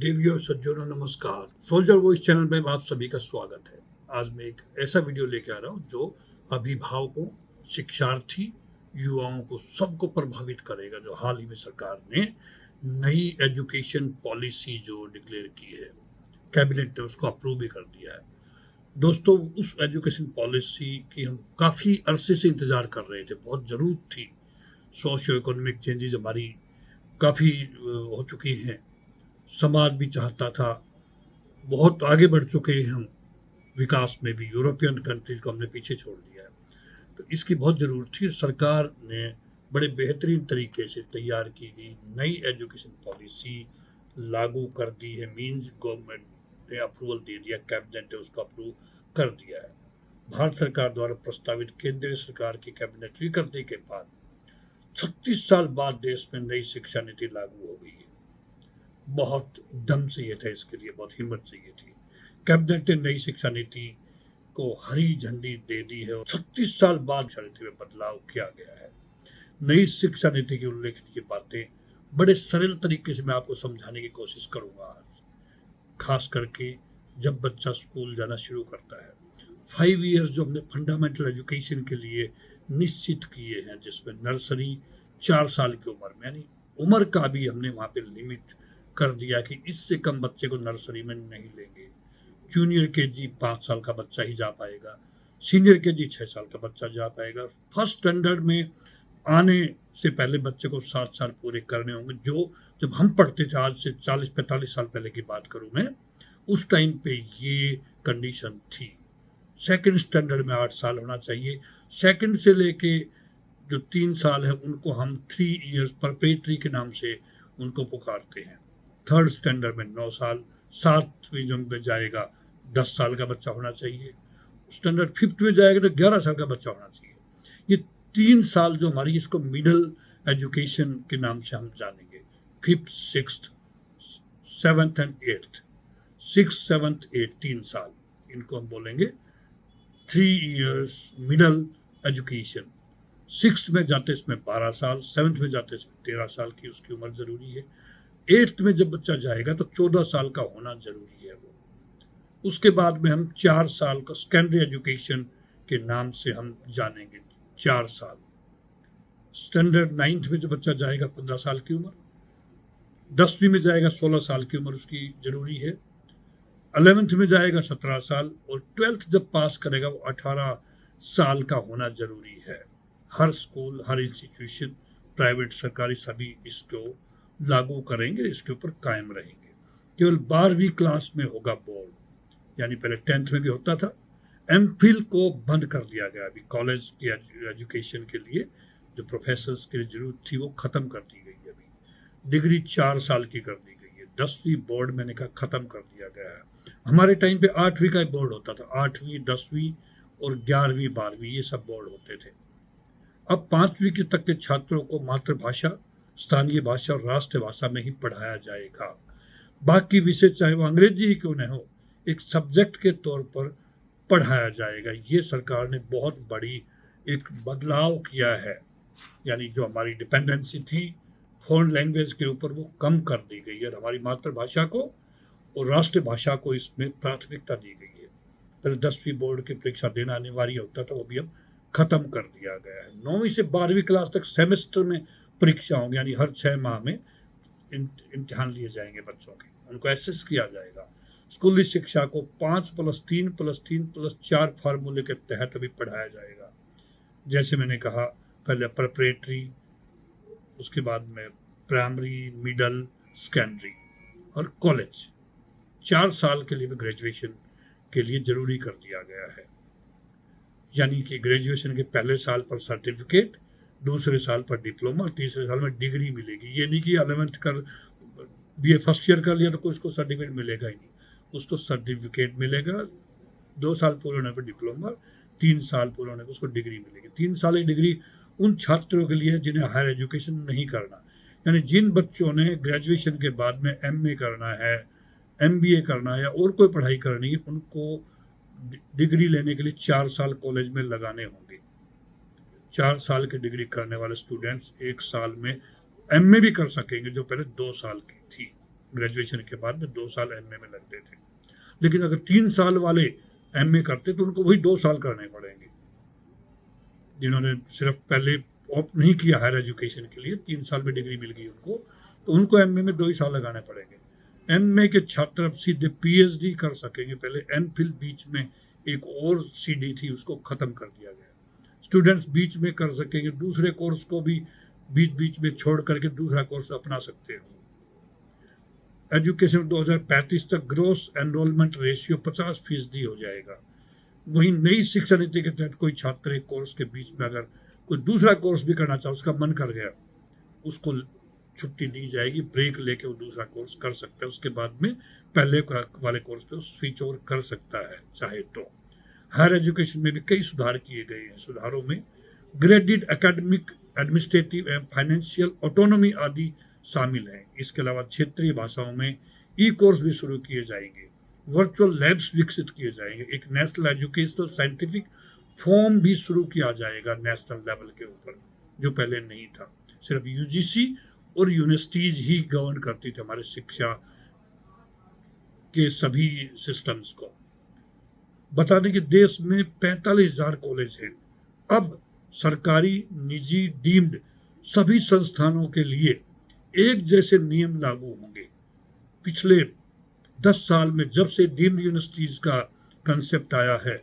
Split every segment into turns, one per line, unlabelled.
देवियों सज्जनों नमस्कार। सोल्जर वॉइस चैनल में आप सभी का स्वागत है। आज मैं एक ऐसा वीडियो लेके आ रहा हूँ जो अभिभावकों, शिक्षार्थी, युवाओं को सबको प्रभावित करेगा। जो हाल ही में सरकार ने नई एजुकेशन पॉलिसी जो डिक्लेयर की है, कैबिनेट ने उसको अप्रूव भी कर दिया है। दोस्तों, उस एजुकेशन पॉलिसी की हम काफ़ी अरसे से इंतज़ार कर रहे थे, बहुत ज़रूरत थी। सोशियो इकोनॉमिक चेंजेस हमारी काफ़ी हो चुकी हैं, समाज भी चाहता था, बहुत आगे बढ़ चुके हैं हम विकास में भी। यूरोपियन कंट्रीज को हमने पीछे छोड़ दिया है, तो इसकी बहुत ज़रूरत थी। सरकार ने बड़े बेहतरीन तरीके से तैयार की गई नई एजुकेशन पॉलिसी लागू कर दी है। मीन्स गवर्नमेंट ने अप्रूवल दे दिया, कैबिनेट ने उसको अप्रूव कर दिया है। भारत सरकार द्वारा प्रस्तावित केंद्रीय सरकार की कैबिनेट स्वीकृति के बाद 36 साल बाद देश में नई शिक्षा नीति लागू हो गई है। बहुत दम चाहिए था इसके लिए, बहुत हिम्मत चाहिए थी। कैबिनेट ने नई शिक्षा नीति को हरी झंडी दे दी है और 36 साल बाद शिक्षा नीति में बदलाव किया गया है। नई शिक्षा नीति की उल्लेखनीय बातें बड़े सरल तरीके से मैं आपको समझाने की कोशिश करूंगा आज, खास करके जब बच्चा स्कूल जाना शुरू करता है। 5 ईयर्स जो हमने फंडामेंटल एजुकेशन के लिए निश्चित किए हैं, जिसमें नर्सरी 4 साल की उम्र में, यानी उम्र का भी हमने वहाँ पे लिमिट कर दिया कि इससे कम बच्चे को नर्सरी में नहीं लेंगे। जूनियर केजी 5 साल का बच्चा ही जा पाएगा, सीनियर केजी 6 साल का बच्चा जा पाएगा। फर्स्ट स्टैंडर्ड में आने से पहले बच्चे को 7 साल पूरे करने होंगे। जो जब हम पढ़ते थे, आज से 40-45 साल पहले की बात करूं मैं, उस टाइम पे ये कंडीशन थी। सेकंड स्टैंडर्ड में 8 साल होना चाहिए। सेकंड से लेके जो 3 साल है उनको हम 3 इयर्स परपेट्री के नाम से उनको पुकारते हैं। थर्ड स्टैंडर्ड में 9 साल, 7वीं जब में जाएगा 10 साल का बच्चा होना चाहिए। स्टैंडर्ड 5th में जाएगा तो 11 साल का बच्चा होना चाहिए। ये 3 साल जो हमारी, इसको मिडिल एजुकेशन के नाम से हम जानेंगे। 5th, 6th, 7th and 8th, 6th, 7th, 8th 3 साल, इनको हम बोलेंगे 3 इयर्स मिडिल एजुकेशन। 6th में जाते इसमें 12 साल, 7th में जाते इसमें 13 साल की उसकी उम्र ज़रूरी है। 8th में जब बच्चा जाएगा तो 14 साल का होना ज़रूरी है वो। उसके बाद में हम 4 साल का सेकेंडरी एजुकेशन के नाम से हम जानेंगे, 4 साल। स्टैंडर्ड 9th में जो बच्चा जाएगा 15 साल की उम्र, 10वीं में जाएगा 16 साल की उम्र उसकी ज़रूरी है, 11th में जाएगा 17 साल, और 12th जब पास करेगा वो 18 साल का होना ज़रूरी है। हर स्कूल, हर इंस्टीट्यूशन, प्राइवेट, सरकारी, सभी इसको लागू करेंगे, इसके ऊपर कायम रहेंगे। केवल 12वीं क्लास में होगा बोर्ड, यानी पहले 10th में भी होता था। एमफिल को बंद कर दिया गया। अभी कॉलेज की एजुकेशन के लिए जो प्रोफेसर्स की जरूरत थी वो ख़त्म कर दी गई है। अभी डिग्री 4 साल की कर दी गई है। 10वीं बोर्ड मैंने कहा ख़त्म कर दिया गया है। हमारे टाइम पे 8वीं का बोर्ड होता था, 8वीं, 10वीं और 11वीं, 12वीं, ये सब बोर्ड होते थे। अब 5वीं के तक के छात्रों को मातृभाषा, स्थानीय भाषा और राष्ट्रभाषा में ही पढ़ाया जाएगा। बाकी विषय चाहे वो अंग्रेजी ही क्यों न हो, एक सब्जेक्ट के तौर पर पढ़ाया जाएगा। ये सरकार ने बहुत बड़ी एक बदलाव किया है। यानी जो हमारी डिपेंडेंसी थी फॉरेन लैंग्वेज के ऊपर, वो कम कर दी गई है और हमारी मातृभाषा को और राष्ट्रभाषा को इसमें प्राथमिकता दी गई है। पहले 10वीं बोर्ड की परीक्षा देना अनिवार्य होता था, वो भी अब ख़त्म कर दिया गया है। 9वीं से 12वीं क्लास तक सेमेस्टर में परीक्षा होंगी, यानी हर 6 माह में इम्तिहान लिए जाएंगे बच्चों के, उनको एसेस किया जाएगा। स्कूली शिक्षा को 5+3+3+4 फार्मूले के तहत अभी पढ़ाया जाएगा। जैसे मैंने कहा, पहले प्रिपरेटरी, उसके बाद में प्राइमरी, मिडल, सेकेंडरी और कॉलेज। 4 साल के लिए भी ग्रेजुएशन के लिए ज़रूरी कर दिया गया है। यानी कि ग्रेजुएशन के पहले साल पर सर्टिफिकेट, दूसरे साल पर डिप्लोमा, तीसरे साल में डिग्री मिलेगी। ये नहीं कि 11th कर BA फर्स्ट ईयर कर लिया तो कोई उसको सर्टिफिकेट मिलेगा ही नहीं, उसको सर्टिफिकेट मिलेगा। 2 साल पूरे होने पर डिप्लोमा, 3 साल पूरे होने पर उसको डिग्री मिलेगी। 3 साल की डिग्री उन छात्रों के लिए है जिन्हें हायर एजुकेशन नहीं करना, यानी जिन बच्चों ने ग्रेजुएशन के बाद में MA करना है, MBA करना है या और कोई पढ़ाई करनी है, उनको डिग्री लेने के लिए 4 साल कॉलेज में लगाने होंगे। 4 साल की डिग्री करने वाले स्टूडेंट्स 1 साल में MA भी कर सकेंगे, जो पहले 2 साल की थी। ग्रेजुएशन के बाद में 2 साल एमए में लगते थे। लेकिन अगर 3 साल वाले एमए करते तो उनको वही 2 साल करने पड़ेंगे। जिन्होंने सिर्फ पहले ऑप्ट नहीं किया हायर एजुकेशन के लिए, 3 साल में डिग्री मिल गई उनको, तो उनको एमए में 2 ही साल लगाने पड़ेंगे। एमए के छात्र अब सीधे पीएचडी कर सकेंगे। पहले एमफिल बीच में एक और सीडी थी, उसको खत्म कर दिया गया। स्टूडेंट्स बीच में कर सकेंगे, दूसरे कोर्स को भी बीच बीच में छोड़ करके दूसरा कोर्स अपना सकते हो। एजुकेशन 2035 तक ग्रोस एनरोलमेंट रेशियो 50% हो जाएगा। वहीं नई शिक्षा नीति के तहत कोई छात्र एक कोर्स के बीच में अगर कोई दूसरा कोर्स भी करना चाहे, उसका मन कर गया, उसको छुट्टी दी जाएगी, ब्रेक लेके वो दूसरा कोर्स कर सकता है। उसके बाद में पहले वाले कोर्स पे स्विच ओवर कर सकता है चाहे तो। हायर एजुकेशन में भी कई सुधार किए गए हैं। सुधारों में ग्रेडेड एकेडमिक, एडमिनिस्ट्रेटिव एवं फाइनेंशियल ऑटोनॉमी आदि शामिल हैं। इसके अलावा क्षेत्रीय भाषाओं में ई कोर्स भी शुरू किए जाएंगे। वर्चुअल लैब्स विकसित किए जाएंगे। एक नेशनल एजुकेशनल साइंटिफिक फॉर्म भी शुरू किया जाएगा नेशनल लेवल के ऊपर, जो पहले नहीं था। सिर्फ यूजीसी और यूनिवर्सिटीज ही गवर्न करती थी हमारे शिक्षा के सभी सिस्टम्स को। बता दें कि देश में 45,000 कॉलेज हैं। अब सरकारी, निजी, डीम्ड सभी संस्थानों के लिए एक जैसे नियम लागू होंगे। पिछले 10 साल में जब से डीम्ड यूनिवर्सिटीज का कंसेप्ट आया है,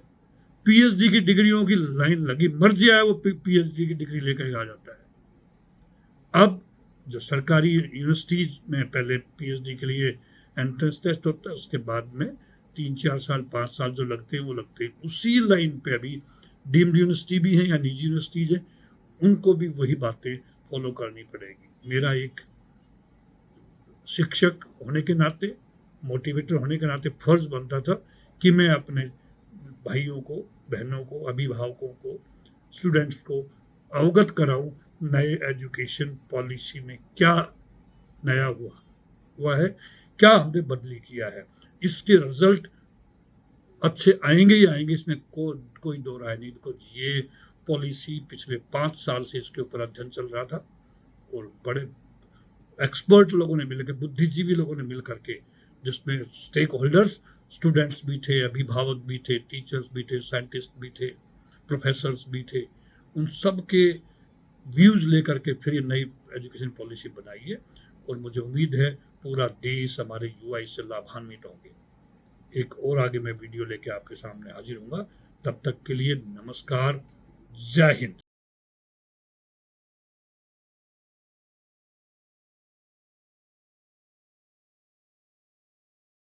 पीएचडी की डिग्रियों की लाइन लगी, मर्जी आया वो पीएचडी की डिग्री लेकर आ जाता है। अब जो सरकारी यूनिवर्सिटीज में पहले पीएचडी के लिए एंट्रेंस टेस्ट होता है, उसके बाद में 3-4 साल 5 साल जो लगते हैं वो लगते हैं। उसी लाइन पे अभी डीम्ड यूनिवर्सिटी भी है या निजी यूनिवर्सिटीज है, उनको भी वही बातें फॉलो करनी पड़ेगी। मेरा एक शिक्षक होने के नाते, मोटिवेटर होने के नाते फर्ज बनता था कि मैं अपने भाइयों को, बहनों को, अभिभावकों को, स्टूडेंट्स को अवगत कराऊं नए एजुकेशन पॉलिसी में क्या नया हुआ है, क्या हमने बदली किया है। इसके रिजल्ट अच्छे आएंगे ही आएंगे, इसमें कोई दो राय नहीं। बिकॉज ये पॉलिसी पिछले 5 साल से इसके ऊपर अध्ययन चल रहा था और बड़े एक्सपर्ट लोगों ने मिलकर, बुद्धिजीवी लोगों ने मिल करके, जिसमें स्टेक होल्डर्स स्टूडेंट्स भी थे, अभिभावक भी थे, टीचर्स भी थे, साइंटिस्ट भी थे, प्रोफेसर्स भी थे, उन सब के व्यूज़ लेकर के फिर ये नई एजुकेशन पॉलिसी बनाई है। और मुझे उम्मीद है पूरा देश, हमारे युवा इससे लाभान्वित होंगे। एक और आगे मैं वीडियो लेके आपके सामने हाजिर हूँगा। तब तक के लिए नमस्कार, जय हिंद।